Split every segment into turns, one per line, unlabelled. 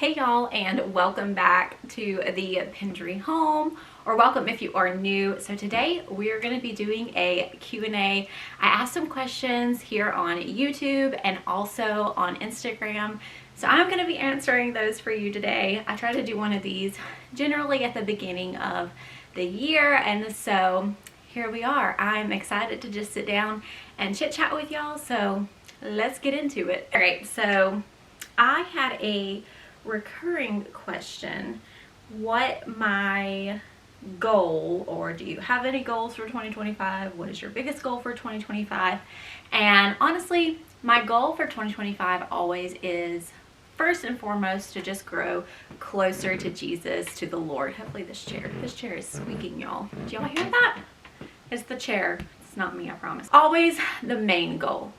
Hey y'all, and welcome back to the Pendryhome, or welcome if you are new. So today we're going to be doing a Q&A. I asked some questions here on YouTube and also on Instagram. So I'm going to be answering those for you today. I try to do one of these generally at the beginning of the year, and so here we are. I'm excited to just sit down and chit chat with y'all, so let's get into it. All right, so I had a recurring question: what my goal, or do you have any goals for 2025? What is your biggest goal for 2025? And honestly, my goal for 2025 always is, first and foremost, to just grow closer to Jesus, to the Lord. Hopefully this chair is squeaking, y'all. Do y'all hear that? It's the chair. It's not me, I promise. Always the main goal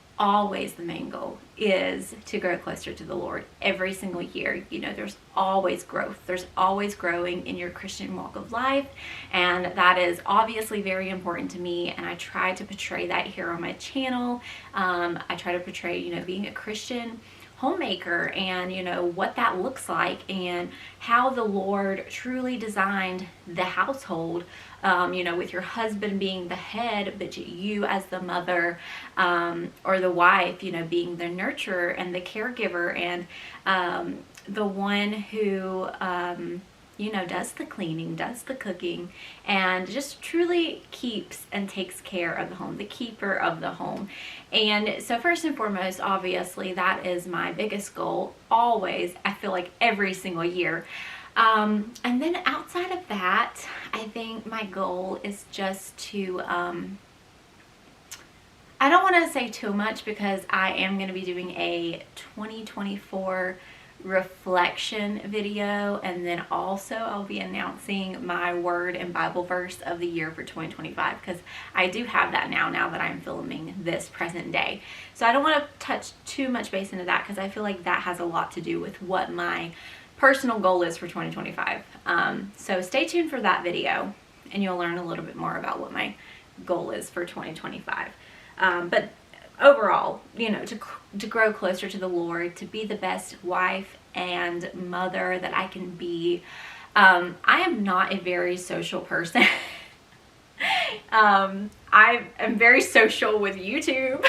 is to grow closer to the Lord every single year. You know, there's always growth. There's always growing in your Christian walk of life, and that is obviously very important to me, and I try to portray that here on my channel. I try to portray, you know, being a Christian homemaker and, you know, what that looks like and how the Lord truly designed the household, you know, with your husband being the head, but you as the mother, or the wife, you know, being the nurturer and the caregiver, and the one who you know, does the cleaning, does the cooking, and just truly keeps and takes care of the home, the keeper of the home. And so first and foremost, obviously, that is my biggest goal always. I feel like every single year. And then outside of that, I think my goal is just to, I don't want to say too much because I am going to be doing a 2024 reflection video, and then also I'll be announcing my word and Bible verse of the year for 2025, because I do have that now that I'm filming this present day. So I don't want to touch too much base into that because I feel like that has a lot to do with what my personal goal is for 2025. So stay tuned for that video and you'll learn a little bit more about what my goal is for 2025. But overall, you know, to grow closer to the Lord, to be the best wife and mother that I can be. I am not a very social person. I am very social with YouTube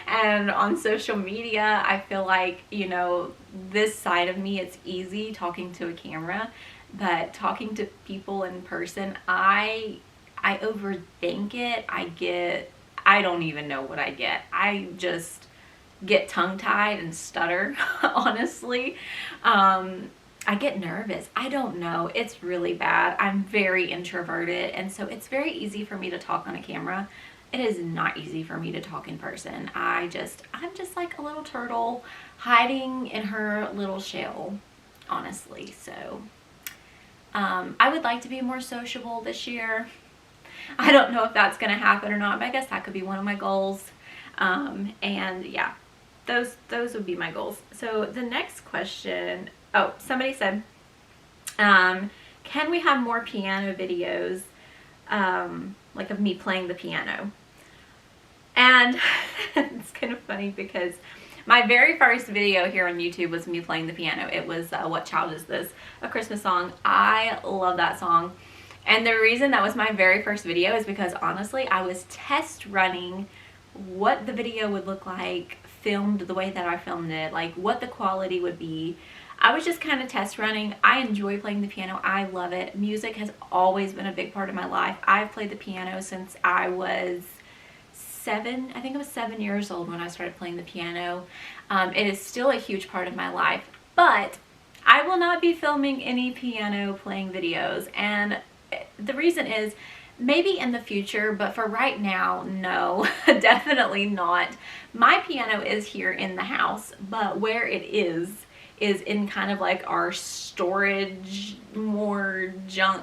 and on social media. I feel like, you know, this side of me, it's easy talking to a camera, but talking to people in person, I overthink it. I don't even know what I get. I just get tongue-tied and stutter, honestly. I get nervous. I don't know. It's really bad. I'm very introverted, and so it's very easy for me to talk on a camera. It is not easy for me to talk in person. I'm just like a little turtle hiding in her little shell, honestly. So I would like to be more sociable this year. I don't know if that's going to happen or not, but I guess that could be one of my goals. And yeah, those would be my goals. So the next question, oh, somebody said, can we have more piano videos, like of me playing the piano? And it's kind of funny because my very first video here on YouTube was me playing the piano. It was What Child Is This? A Christmas song. I love that song. And the reason that was my very first video is because honestly, I was test running what the video would look like filmed the way that I filmed it, like what the quality would be. I was just kind of test running. I enjoy playing the piano. I love it. Music has always been a big part of my life. I've played the piano since I was 7. I think I was 7 years old when I started playing the piano. It is still a huge part of my life, but I will not be filming any piano playing videos. And the reason is maybe in the future, but for right now, no, definitely not. My piano is here in the house, but where it is in kind of like our storage, more junk.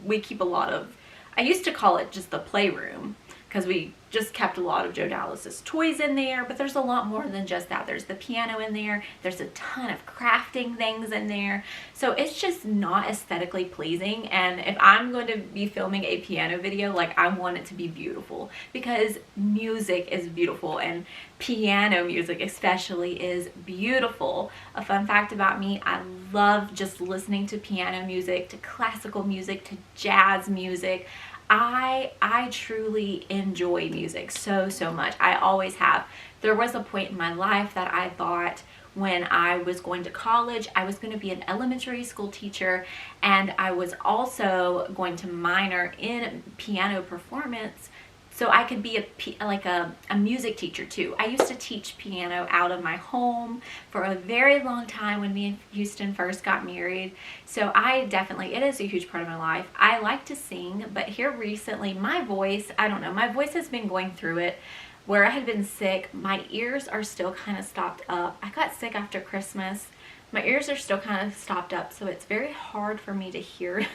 We keep a lot of, I used to call it just the playroom, because we just kept a lot of Joe Dallas's toys in there, but there's a lot more than just that. There's the piano in there. There's a ton of crafting things in there. So it's just not aesthetically pleasing. And if I'm going to be filming a piano video, like, I want it to be beautiful, because music is beautiful, and piano music especially is beautiful. A fun fact about me, I love just listening to piano music, to classical music, to jazz music. I truly enjoy music so much. I always have. There was a point in my life that I thought, when I was going to college, I was going to be an elementary school teacher, and I was also going to minor in piano performance, so I could be a music teacher too. I used to teach piano out of my home for a very long time when me and Houston first got married. So it is a huge part of my life. I like to sing, but here recently, my voice, I don't know, my voice has been going through it. Where I had been sick, my ears are still kind of stopped up. I got sick after Christmas. My ears are still kind of stopped up, so it's very hard for me to hear.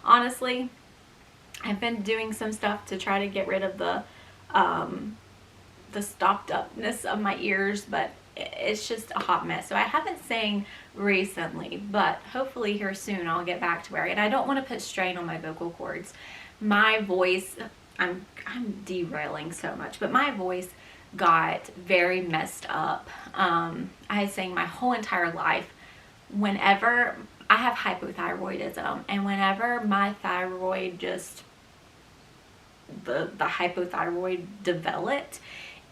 Honestly, I've been doing some stuff to try to get rid of the stopped upness of my ears, but it's just a hot mess. So I haven't sang recently, but hopefully here soon I'll get back to where and I don't want to put strain on my vocal cords. My voice, I'm derailing so much, but my voice got very messed up. I had sang my whole entire life. Whenever I have hypothyroidism, and whenever my thyroid the hypothyroid developed,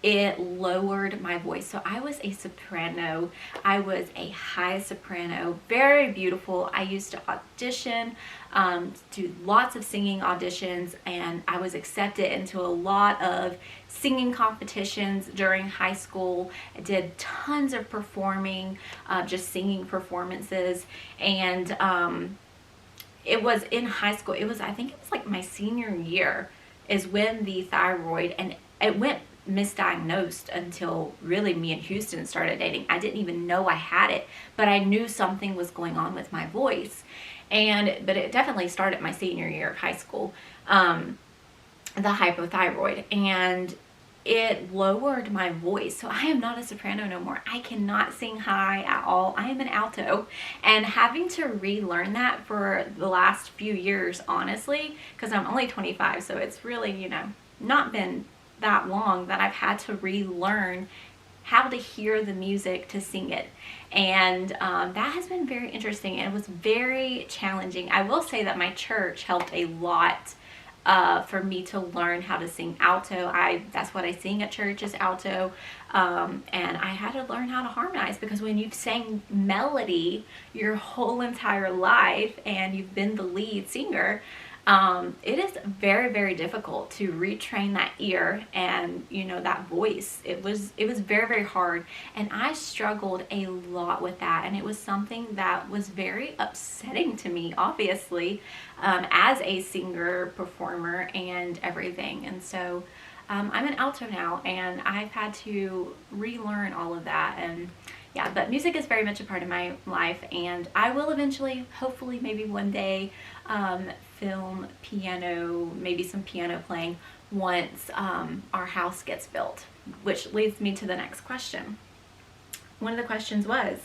it lowered my voice. So I was a soprano. I was a high soprano, very beautiful. I used to audition, do lots of singing auditions, and I was accepted into a lot of singing competitions during high school. I did tons of performing, just singing performances, and it was in high school. I think it was like my senior year is when the thyroid, and it went misdiagnosed until really me and Houston started dating. I didn't even know I had it, but I knew something was going on with my voice. But it definitely started my senior year of high school, the hypothyroid, and it lowered my voice. So I am not a soprano no more. I cannot sing high at all. I am an alto, and having to relearn that for the last few years, honestly, because I'm only 25, so it's really, not been that long that I've had to relearn how to hear the music to sing it. And that has been very interesting, and it was very challenging. I will say that my church helped a lot for me to learn how to sing alto. That's what I sing at church, is alto. And I had to learn how to harmonize, because when you've sang melody your whole entire life and you've been the lead singer, it is very, very difficult to retrain that ear and, that voice. It was very, very hard, and I struggled a lot with that, and it was something that was very upsetting to me, obviously, as a singer, performer, and everything. And so I'm an alto now, and I've had to relearn all of that. And yeah, but music is very much a part of my life, and I will eventually, hopefully, maybe one day, film piano, maybe some piano playing once our house gets built, which leads me to the next question. One of the questions was,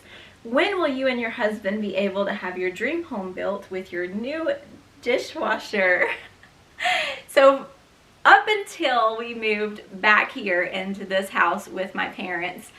when will you and your husband be able to have your dream home built with your new dishwasher? So up until we moved back here into this house with my parents,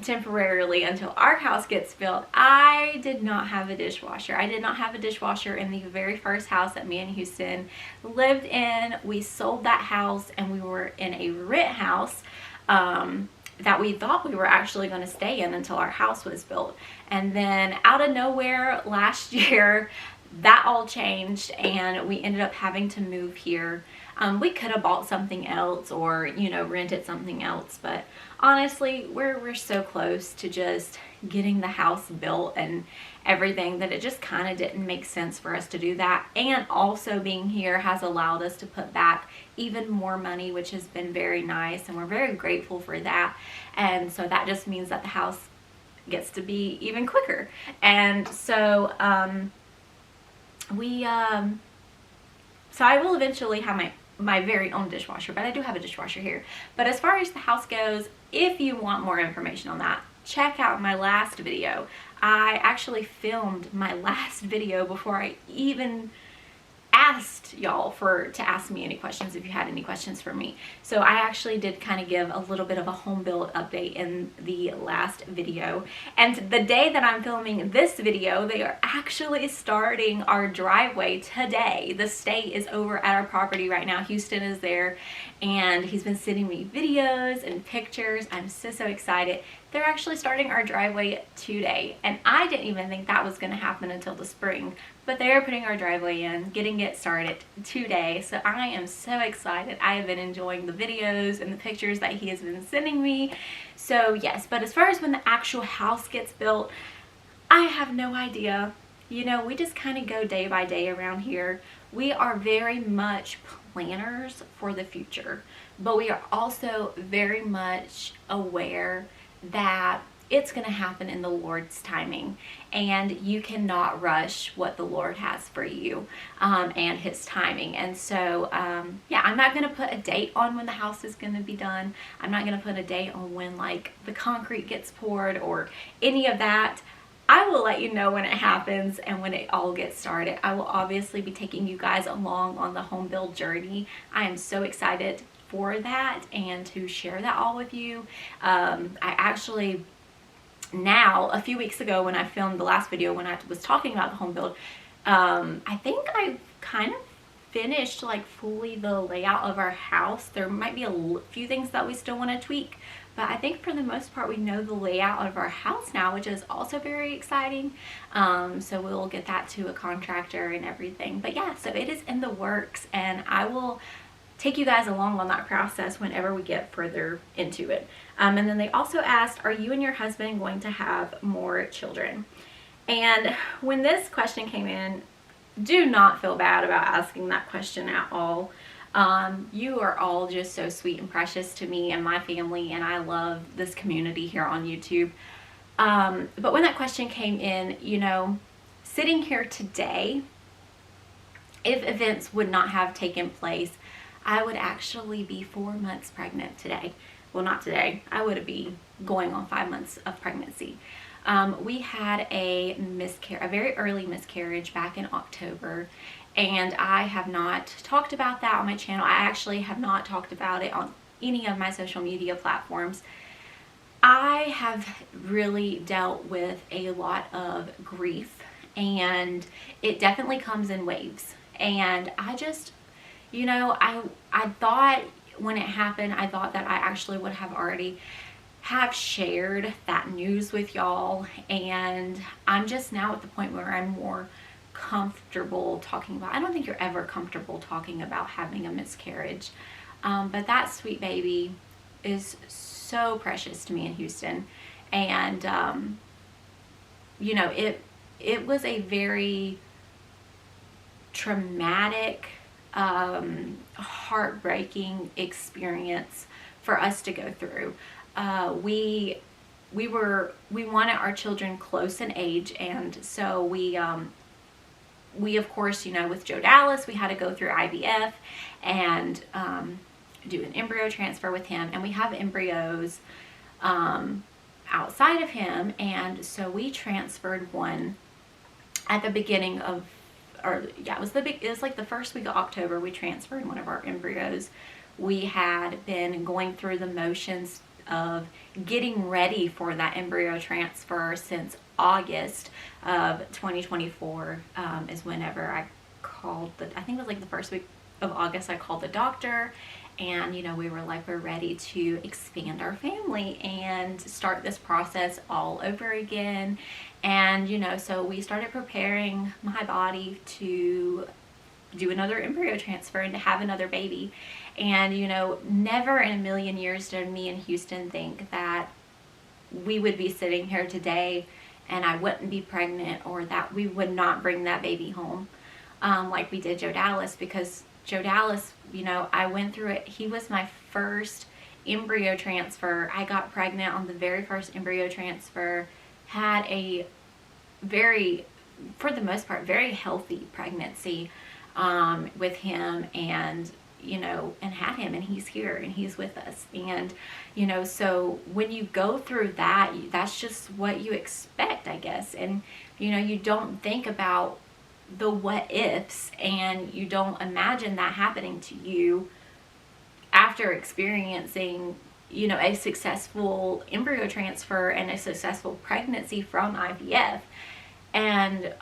temporarily until our house gets built, I did not have a dishwasher. I did not have a dishwasher in the very first house that me and Houston lived in. We sold that house, and we were in a rent house that we thought we were actually going to stay in until our house was built. And then out of nowhere last year, that all changed, and we ended up having to move here. We could have bought something else or, rented something else, but honestly, we're so close to just getting the house built and everything that it just kind of didn't make sense for us to do that. And also being here has allowed us to put back even more money, which has been very nice, and we're very grateful for that. And so that just means that the house gets to be even quicker. And so so I will eventually have my very own dishwasher, but I do have a dishwasher here. But as far as the house goes, if you want more information on that, check out my last video. I actually filmed my last video before I even asked y'all to ask me any questions if you had any questions for me. So I actually did kind of give a little bit of a home build update in the last video. And the day that I'm filming this video, they are actually starting our driveway today. The state is over at our property right now. Houston is there and he's been sending me videos and pictures. I'm so excited. They're actually starting our driveway today, and I didn't even think that was going to happen until the spring, but they are putting our driveway in, getting it started today. So I am so excited. I have been enjoying the videos and the pictures that he has been sending me. So yes, but as far as when the actual house gets built, I have no idea. You know, we just kind of go day by day around here. We are very much planners for the future, but we are also very much aware that it's going to happen in the Lord's timing, and you cannot rush what the Lord has for you and his timing. And so yeah, I'm not going to put a date on when the house is going to be done. I'm not going to put a date on when like the concrete gets poured or any of that. I will let you know when it happens and when it all gets started. I will obviously be taking you guys along on the home build journey. I am so excited for that and to share that all with you. I actually now, a few weeks ago when I filmed the last video when I was talking about the home build, I think I kind of finished like fully the layout of our house. There might be a few things that we still want to tweak, but I think for the most part we know the layout of our house now, which is also very exciting. So we'll get that to a contractor and everything. But yeah, so it is in the works, and I will take you guys along on that process whenever we get further into it. And then they also asked, are you and your husband going to have more children? And when this question came in, do not feel bad about asking that question at all. You are all just so sweet and precious to me and my family, and I love this community here on YouTube. But when that question came in, you know, sitting here today, if events would not have taken place, I would actually be 4 months pregnant today. Well, not today. I would be going on 5 months of pregnancy. We had a very early miscarriage back in October, and I have not talked about that on my channel. I actually have not talked about it on any of my social media platforms. I have really dealt with a lot of grief, and it definitely comes in waves. And I just, you know, I thought when it happened, I thought that I actually would have already shared that news with y'all, and I'm just now at the point where I'm more comfortable talking about. I don't think you're ever comfortable talking about having a miscarriage, but that sweet baby is so precious to me in Houston, and you know, it was a very traumatic, heartbreaking experience for us to go through. We wanted our children close in age, and so we of course, you know, with Joe Dallas, we had to go through IVF and do an embryo transfer with him, and we have embryos outside of him, and so we transferred one at the beginning of, or yeah, it was like the first week of October. We transferred one of our embryos. We had been going through the motions of getting ready for that embryo transfer since August of 2024 is whenever I called I think it was like the first week of August, I called the doctor, and you know, we were like, we're ready to expand our family and start this process all over again. And you know, so we started preparing my body to do another embryo transfer and to have another baby. And you know, never in a million years did me in Houston think that we would be sitting here today and I wouldn't be pregnant, or that we would not bring that baby home like we did Joe Dallas. Because Joe Dallas, you know, I went through it. He was my first embryo transfer. I got pregnant on the very first embryo transfer, had a very, for the most part, very healthy pregnancy with him. And and had him, and he's here and he's with us. And, so when you go through that, that's just what you expect, I guess. And, you don't think about the what ifs, and you don't imagine that happening to you after experiencing, a successful embryo transfer and a successful pregnancy from IVF. And,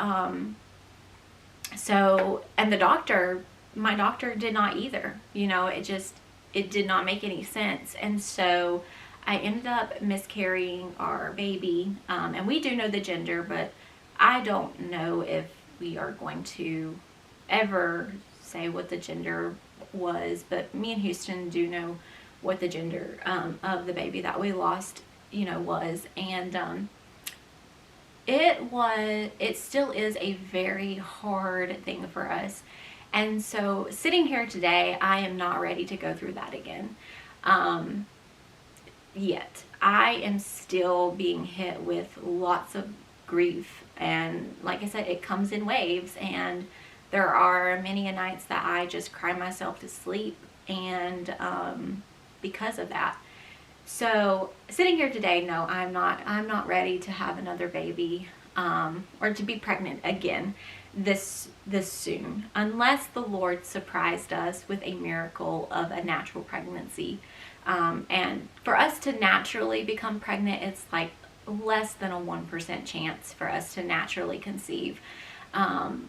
my doctor did not either. It did not make any sense. And so I ended up miscarrying our baby. And we do know the gender, but I don't know if we are going to ever say what the gender was. But me and Houston do know what the gender of the baby that we lost, was. And it still is a very hard thing for us. And so sitting here today, I am not ready to go through that again. Yet. I am still being hit with lots of grief. And like I said, it comes in waves. And there are many nights that I just cry myself to sleep. And because of that. So sitting here today, no, I'm not ready to have another baby, or to be pregnant again this soon, unless the Lord surprised us with a miracle of a natural pregnancy. And for us to naturally become pregnant, it's like less than a 1% chance for us to naturally conceive. But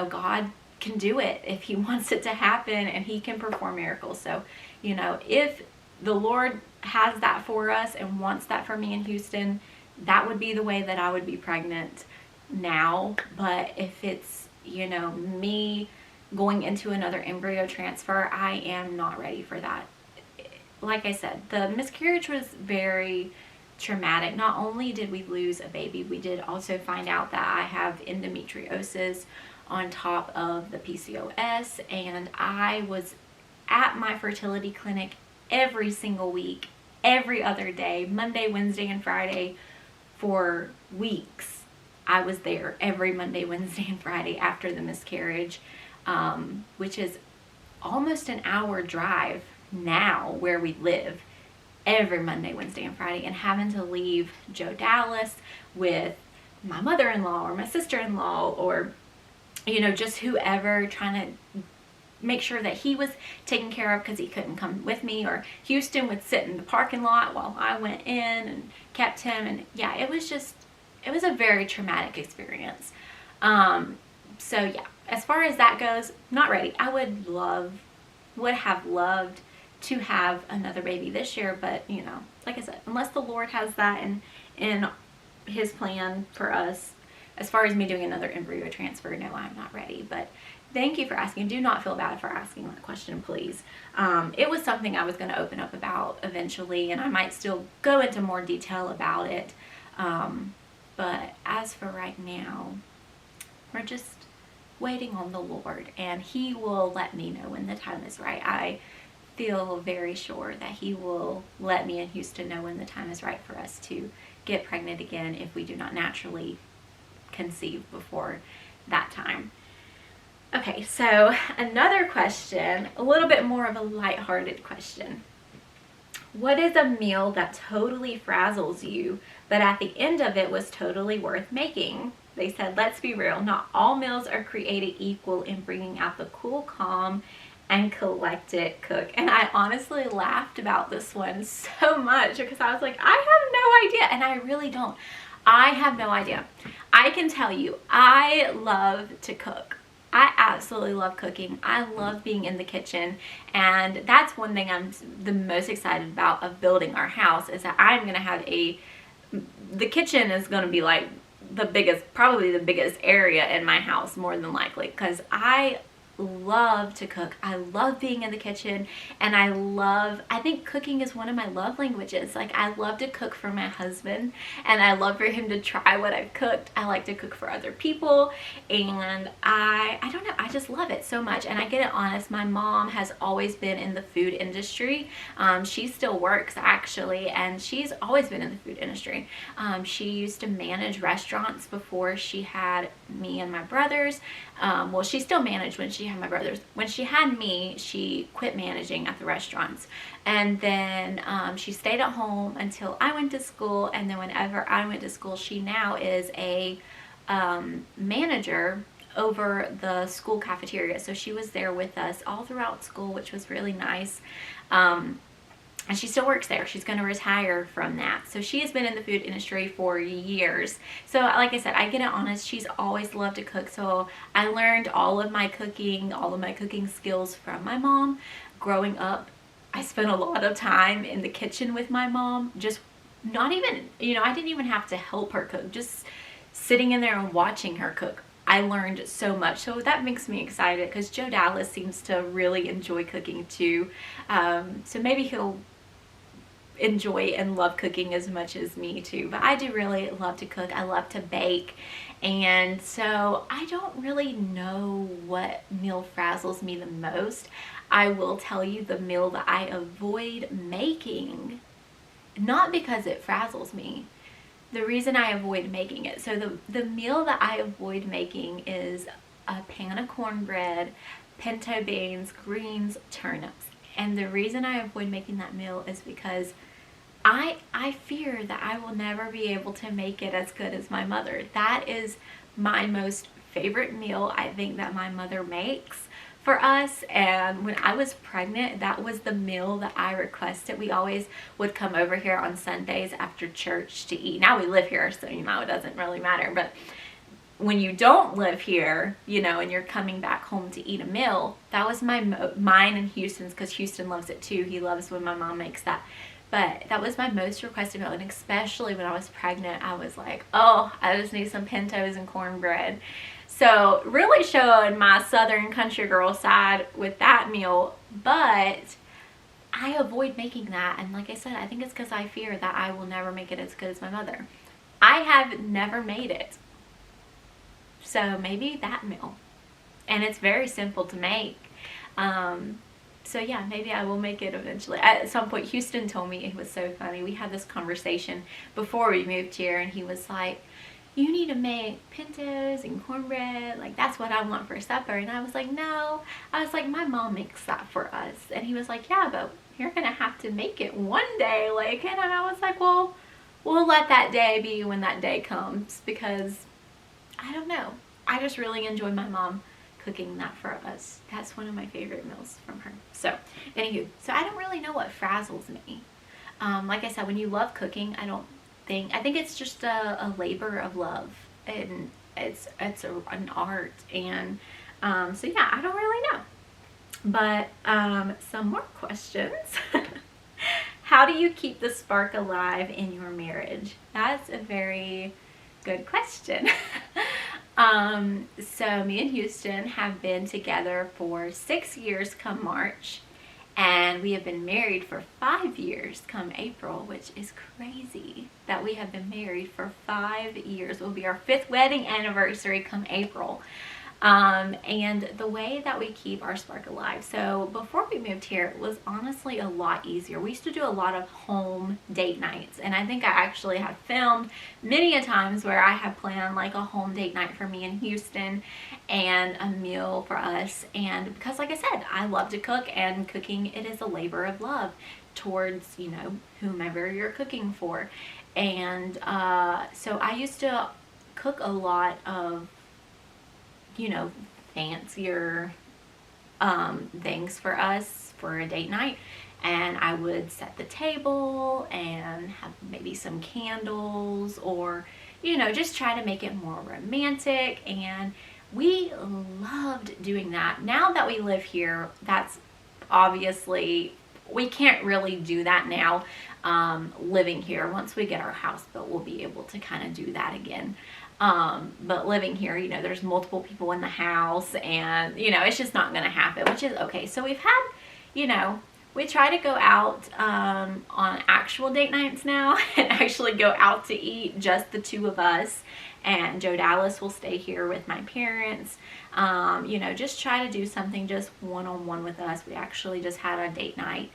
God can do it if he wants it to happen, and he can perform miracles. So, if the Lord has that for us and wants that for me in Houston, that would be the way that I would be pregnant now. But if it's, me going into another embryo transfer, I am not ready for that. Like I said, the miscarriage was very traumatic. Not only did we lose a baby, we did also find out that I have endometriosis on top of the PCOS, and I was at my fertility clinic every single week, every other day, Monday, Wednesday, and Friday for weeks. I was there every Monday, Wednesday, and Friday after the miscarriage, which is almost an hour drive now where we live, every Monday, Wednesday, and Friday, and having to leave Joe Dallas with my mother-in-law or my sister-in-law, or just whoever, trying to make sure that he was taken care of because he couldn't come with me, or Houston would sit in the parking lot while I went in and kept him. And yeah, it was a very traumatic experience. So yeah, as far as that goes, not ready. I would have loved to have another baby this year, but like I said, unless the Lord has that in his plan for us, as far as me doing another embryo transfer, no, I'm not ready. But thank you for asking. Do not feel bad for asking that question, please. It was something I was going to open up about eventually, and I might still go into more detail about it. But as for right now, we're just waiting on the Lord, and he will let me know when the time is right. I feel very sure that he will let me and Houston know when the time is right for us to get pregnant again if we do not naturally conceive before that time. Okay, so another question, a little bit more of a lighthearted question. What is a meal that totally frazzles you, but at the end of it was totally worth making? They said, let's be real, not all meals are created equal in bringing out the cool, calm, and collected cook. And I honestly laughed about this one so much because I was like, I have no idea. And I really don't. I have no idea. I can tell you, I love to cook. I absolutely love cooking. I love being in the kitchen, and that's one thing I'm the most excited about of building our house, is that I'm going to have the kitchen is going to be like probably the biggest area in my house, more than likely, because I love to cook. I love being in the kitchen, and I think cooking is one of my love languages. Like, I love to cook for my husband, and I love for him to try what I've cooked. I like to cook for other people, and I don't know, I just love it so much. And I get it honest, my mom has always been in the food industry. She still works actually, and she's always been in the food industry. She used to manage restaurants before she had me and my brothers. Well, she still managed when she had my brothers. When she had me, she quit managing at the restaurants. And then she stayed at home until I went to school. And then whenever I went to school, she now is a manager over the school cafeteria. So she was there with us all throughout school, which was really nice. And she still works there. She's going to retire from that. So she has been in the food industry for years. So like I said, I get it honest. She's always loved to cook. So I learned all of my cooking skills from my mom. Growing up, I spent a lot of time in the kitchen with my mom. Just not even, I didn't even have to help her cook. Just sitting in there and watching her cook. I learned so much. So that makes me excited because Joe Dallas seems to really enjoy cooking too. So maybe he'll enjoy and love cooking as much as me too. But I do really love to cook. I love to bake. And so I don't really know what meal frazzles me the most. I will tell you the meal that I avoid making, not because it frazzles me. The reason I avoid making it, so the meal that I avoid making is a pan of cornbread, pinto beans, greens, turnips. And the reason I avoid making that meal is because I fear that I will never be able to make it as good as my mother. That is my most favorite meal I think that my mother makes for us. And when I was pregnant, that was the meal that I requested. We always would come over here on Sundays after church to eat. Now we live here, so it doesn't really matter. But when you don't live here, and you're coming back home to eat a meal, that was mine and Houston's, because Houston loves it too. He loves when my mom makes that. But that was my most requested meal, and especially when I was pregnant, I was like, oh, I just need some pintos and cornbread. So really showing my southern country girl side with that meal, but I avoid making that. And like I said, I think it's because I fear that I will never make it as good as my mother. I have never made it. So maybe that meal. And it's very simple to make. So yeah, maybe I will make it eventually. At some point, Houston told me, it was so funny. We had this conversation before we moved here, and he was like, you need to make pintos and cornbread. Like, that's what I want for supper. And I was like, no. I was like, my mom makes that for us. And he was like, yeah, but you're going to have to make it one day. Like, and I was like, well, we'll let that day be when that day comes, because I don't know. I just really enjoy my mom cooking that for us. That's one of my favorite meals from her. So anywho, so I don't really know what frazzles me. Like I said, when you love cooking, I think it's just a labor of love, and it's an art. And so yeah, I don't really know. But some more questions. How do you keep the spark alive in your marriage? That's a very good question. So me and Houston have been together for 6 years come March, and we have been married for 5 years come April, which is crazy that we have been married for 5 years. It will be our 5th wedding anniversary come April. And the way that we keep our spark alive. So before we moved here, it was honestly a lot easier. We used to do a lot of home date nights, and I think I actually have filmed many a times where I have planned like a home date night for me in Houston and a meal for us. And because like I said, I love to cook, and cooking, it is a labor of love towards, whomever you're cooking for. And so I used to cook a lot of fancier things for us for a date night, and I would set the table and have maybe some candles, or just try to make it more romantic. And we loved doing that. Now that we live here, that's obviously, we can't really do that now. Living here, once we get our house built, we'll be able to kind of do that again. But living here, there's multiple people in the house, and, it's just not going to happen, which is okay. So we've had, we try to go out, on actual date nights now, and actually go out to eat, just the two of us, and Joe Dallas will stay here with my parents. Just try to do something just one-on-one with us. We actually just had a date night.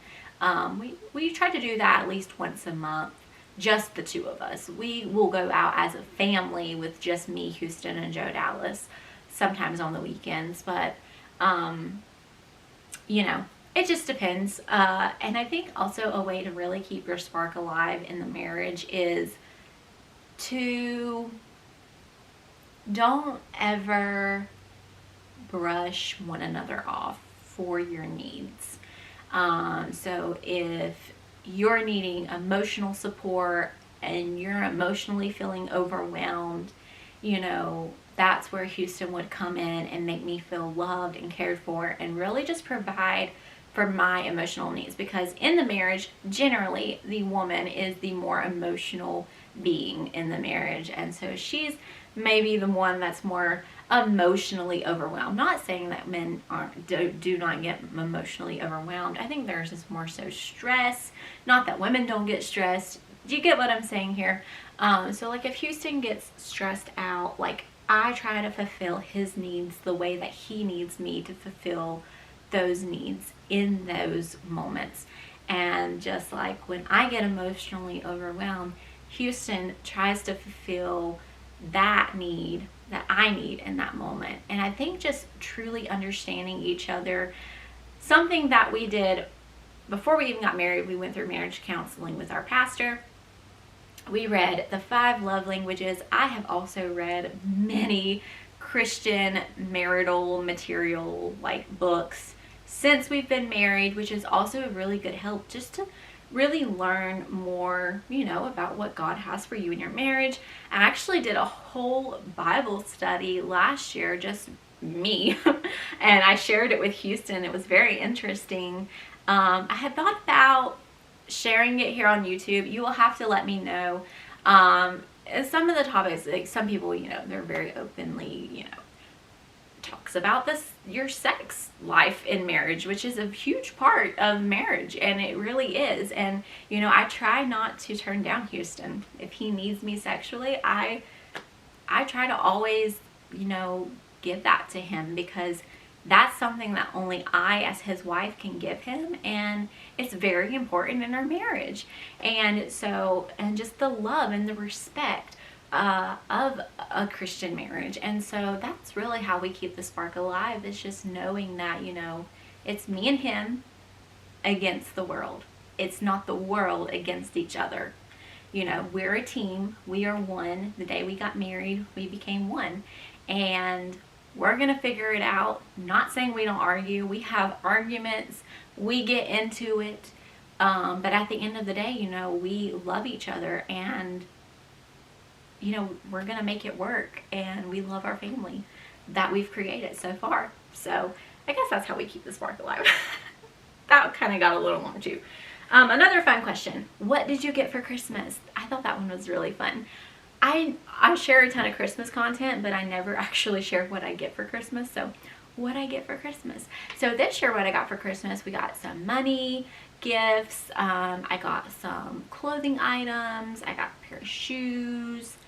We try to do that at least once a month. Just the two of us. We will go out as a family with just me, Houston, and Joe Dallas, sometimes on the weekends. But You know, it just depends. And I think also a way to really keep your spark alive in the marriage is to don't ever brush one another off for your needs. So if you're needing emotional support and you're emotionally feeling overwhelmed, you know, that's where Houston would come in and make me feel loved and cared for and really just provide for my emotional needs, because in the marriage, generally, the woman is the more emotional being in the marriage, and so she's maybe the one that's more emotionally overwhelmed. Not saying that men do not get emotionally overwhelmed. I think theirs is more so stress. Not that women don't get stressed. Do you get what I'm saying here? So like if Houston gets stressed out, like I try to fulfill his needs the way that he needs me to fulfill those needs in those moments. And just like when I get emotionally overwhelmed, Houston tries to fulfill that need that I need in that moment. And I think just truly understanding each other, something that we did before we even got married, we went through marriage counseling with our pastor. We read the 5 love languages. I have also read many Christian marital material like books since we've been married, which is also a really good help just to really learn more, you know, about what God has for you in your marriage. I actually did a whole Bible study last year, just me, and I shared it with Houston. It was very interesting. I had thought about sharing it here on YouTube. You will have to let me know. Some of the topics, like some people, you know, they're very openly, you know, talks about this, your sex life in marriage, which is a huge part of marriage, and it really is. And you know, I try not to turn down Houston. If he needs me sexually, I try to always, you know, give that to him, because that's something that only I as his wife can give him, and it's very important in our marriage. And so, and just the love and the respect of a Christian marriage. And so that's really how we keep the spark alive, is just knowing that, you know, it's me and him against the world. It's not the world against each other. You know, we're a team. We are one. The day we got married, we became one. And we're going to figure it out. Not saying we don't argue. We have arguments. We get into it. But at the end of the day, you know, we love each other, and you know, we're gonna make it work, and we love our family that we've created so far. So I guess that's how we keep the spark alive. That kind of got a little long too. Another fun question: what did you get for Christmas? I thought that one was really fun. I share a ton of Christmas content, but I never actually share what I get for Christmas. So what I get for Christmas. So this year, what I got for Christmas, we got some money, gifts. I got some clothing items. I got a pair of shoes.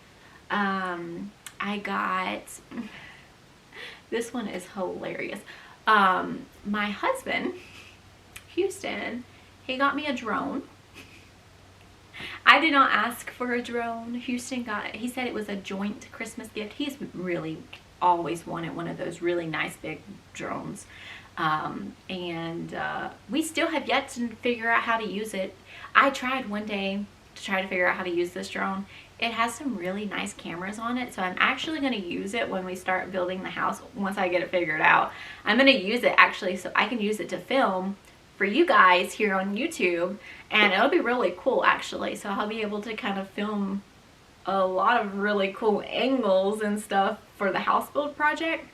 I got, this one is hilarious. My husband, Houston, he got me a drone. I did not ask for a drone. Houston got it. He said it was a joint Christmas gift. He's really always wanted one of those really nice big drones. We still have yet to figure out how to use it. I tried one day to try to figure out how to use this drone. It has some really nice cameras on it, so I'm actually going to use it when we start building the house. Once I get it figured out, I'm going to use it actually so I can use it to film for you guys here on YouTube, and it'll be really cool actually. So I'll be able to kind of film a lot of really cool angles and stuff for the house build project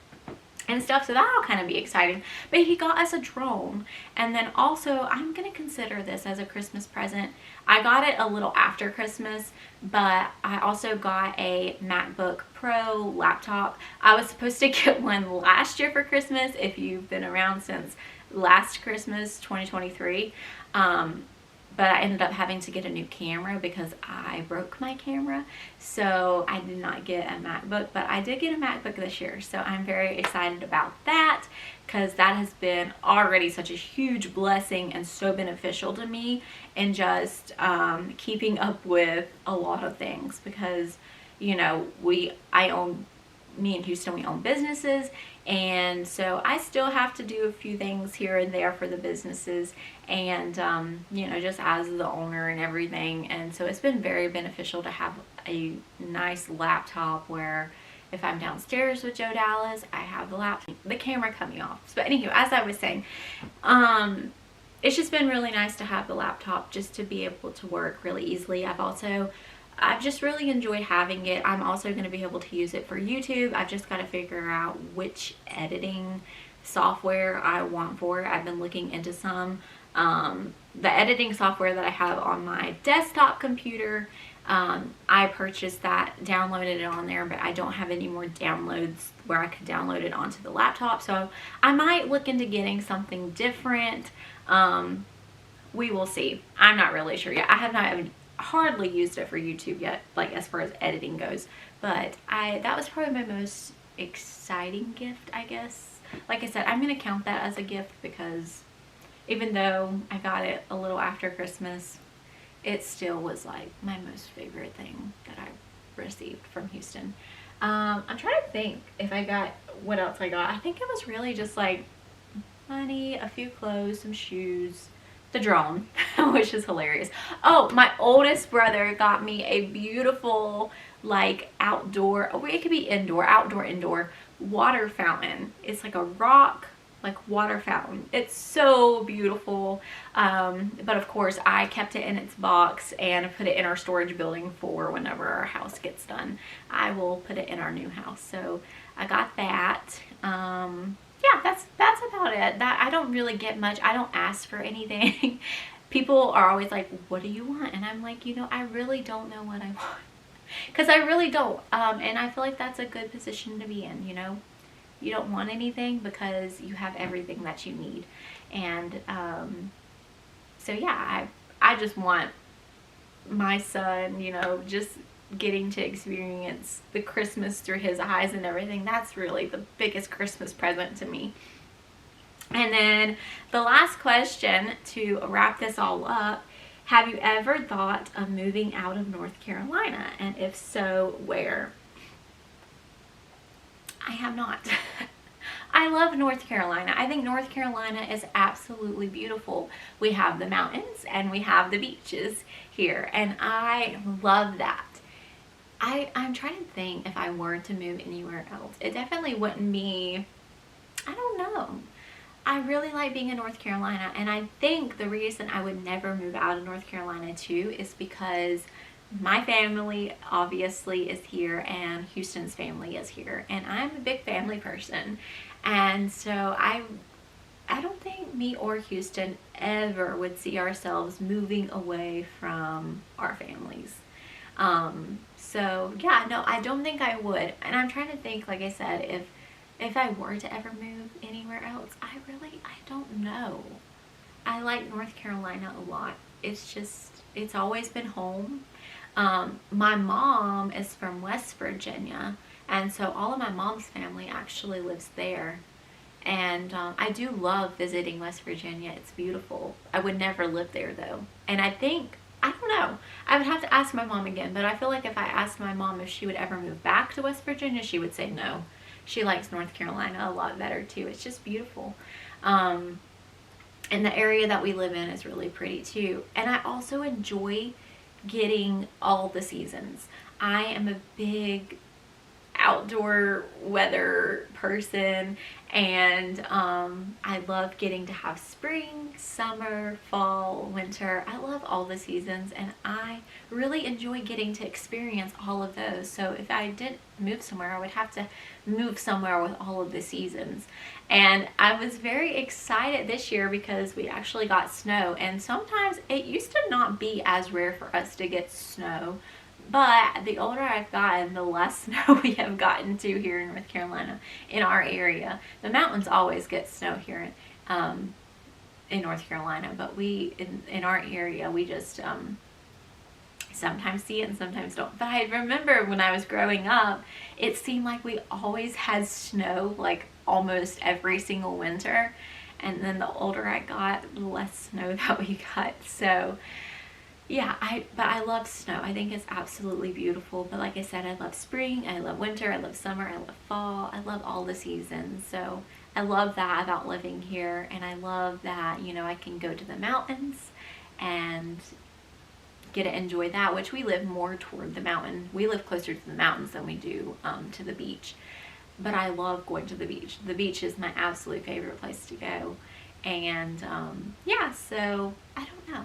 and stuff, so that'll kind of be exciting. But he got us a drone, and then also I'm gonna consider this as a Christmas present. I got it a little after Christmas, but I also got a MacBook Pro laptop. I was supposed to get one last year for Christmas, if you've been around since last Christmas 2023, but I ended up having to get a new camera because I broke my camera, so I did not get a MacBook, but I did get a MacBook this year, so I'm very excited about that, because that has been already such a huge blessing and so beneficial to me in just keeping up with a lot of things, because you know, I own me and Houston, we own businesses, and so I still have to do a few things here and there for the businesses, and you know, just as the owner and everything. And so it's been very beneficial to have a nice laptop where if I'm downstairs with Joe Dallas, I have the laptop, the camera coming off. But anyway, as I was saying, it's just been really nice to have the laptop just to be able to work really easily. I've just really enjoyed having it. I'm also going to be able to use it for YouTube. I've just got to figure out which editing software I want for it. I've been looking into some. The editing software that I have on my desktop computer, I purchased that, downloaded it on there, but I don't have any more downloads where I could download it onto the laptop. So I might look into getting something different. We will see. I'm not really sure yet. I have not hardly used it for YouTube yet, like as far as editing goes, but that was probably my most exciting gift, I guess. Like I said, I'm gonna count that as a gift because even though I got it a little after Christmas, it still was like my most favorite thing that I received from Houston. I'm trying to think if I got what else I got. I think it was really just like money, a few clothes, some shoes, the drone, which is hilarious. Oh, my oldest brother got me a beautiful like outdoor, oh, it could be indoor, outdoor, indoor water fountain. It's like a rock like water fountain. It's so beautiful. But of course I kept it in its box and put it in our storage building for whenever our house gets done. I will put it in our new house. So I got that. Yeah, that's about it. That I don't really get much. I don't ask for anything. People are always like, what do you want? And I'm like, you know, I really don't know what I want. Because I really don't. And I feel like that's a good position to be in, you know. You don't want anything because you have everything that you need. And so yeah, I just want my son, you know, just getting to experience the Christmas through his eyes and everything. That's really the biggest Christmas present to me. And then the last question to wrap this all up, have you ever thought of moving out of North Carolina? And if so, where? I have not. I love North Carolina. I think North Carolina is absolutely beautiful. We have the mountains and we have the beaches here, and I love that. I'm trying to think if I were to move anywhere else. It definitely wouldn't be, I don't know. I really like being in North Carolina, and I think the reason I would never move out of North Carolina too is because my family obviously is here and Houston's family is here, and I'm a big family person, and so I don't think me or Houston ever would see ourselves moving away from our families. So yeah, no, I don't think I would. And I'm trying to think, like I said, if I were to ever move anywhere else, I don't know. I like North Carolina a lot. It's always been home. My mom is from West Virginia, and so all of my mom's family actually lives there. And I do love visiting West Virginia. It's beautiful. I would never live there though. And I don't know. I would have to ask my mom again, but I feel like if I asked my mom if she would ever move back to West Virginia, she would say no. She likes North Carolina a lot better too. It's just beautiful. And the area that we live in is really pretty too. And I also enjoy getting all the seasons. I am a big outdoor weather person, and I love getting to have spring, summer, fall, winter. I love all the seasons, and I really enjoy getting to experience all of those. So if I did move somewhere, I would have to move somewhere with all of the seasons. And I was very excited this year because we actually got snow, and sometimes it used to not be as rare for us to get snow. But the older I've gotten, the less snow we have gotten to here in North Carolina, in our area. The mountains always get snow here in North Carolina, but in our area, we just sometimes see it and sometimes don't. But I remember when I was growing up, it seemed like we always had snow like almost every single winter. And then the older I got, the less snow that we got. So yeah, but I love snow. I think it's absolutely beautiful. But like I said, I love spring, I love winter, I love summer, I love fall. I love all the seasons. So I love that about living here, and I love that, you know, I can go to the mountains and get to enjoy that, which we live more toward the mountain. We live closer to the mountains than we do to the beach. But I love going to the beach. The beach is my absolute favorite place to go. And yeah, so I don't know.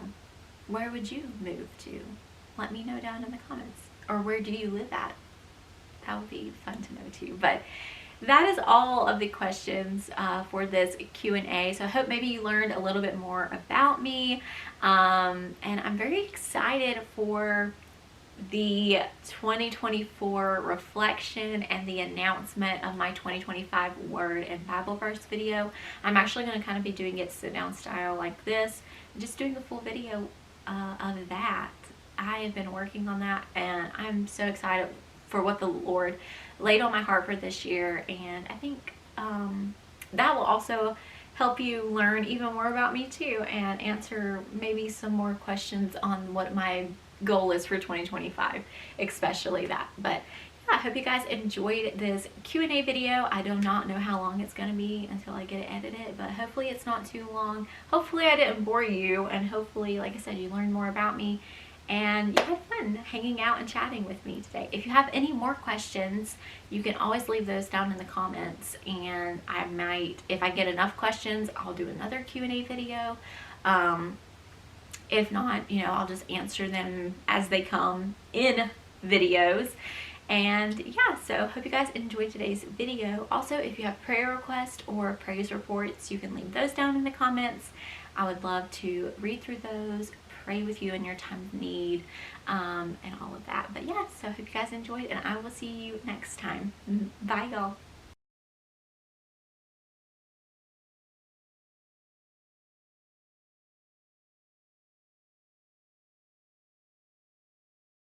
Where would you move to? Let me know down in the comments. Or where do you live at? That would be fun to know too. But that is all of the questions for this Q&A. So I hope maybe you learned a little bit more about me. And I'm very excited for the 2024 reflection and the announcement of my 2025 word and Bible verse video. I'm actually going to kind of be doing it sit down style like this, just doing a full video of that. I have been working on that, and I'm so excited for what the Lord laid on my heart for this year. And I think that will also help you learn even more about me too, and answer maybe some more questions on what my goal is for 2025, especially that. But yeah, I hope you guys enjoyed this Q&A video. I do not know how long it's going to be until I get it edited, but hopefully it's not too long. Hopefully I didn't bore you, and hopefully, like I said, you learned more about me and you had fun hanging out and chatting with me today. If you have any more questions, you can always leave those down in the comments, and I might, if I get enough questions, I'll do another Q&A video. If not, you know, I'll just answer them as they come in videos. And yeah, so hope you guys enjoyed today's video. Also, if you have prayer requests or praise reports, you can leave those down in the comments. I would love to read through those, pray with you in your time of need, and all of that. But yeah, so hope you guys enjoyed, and I will see you next time. Bye, y'all.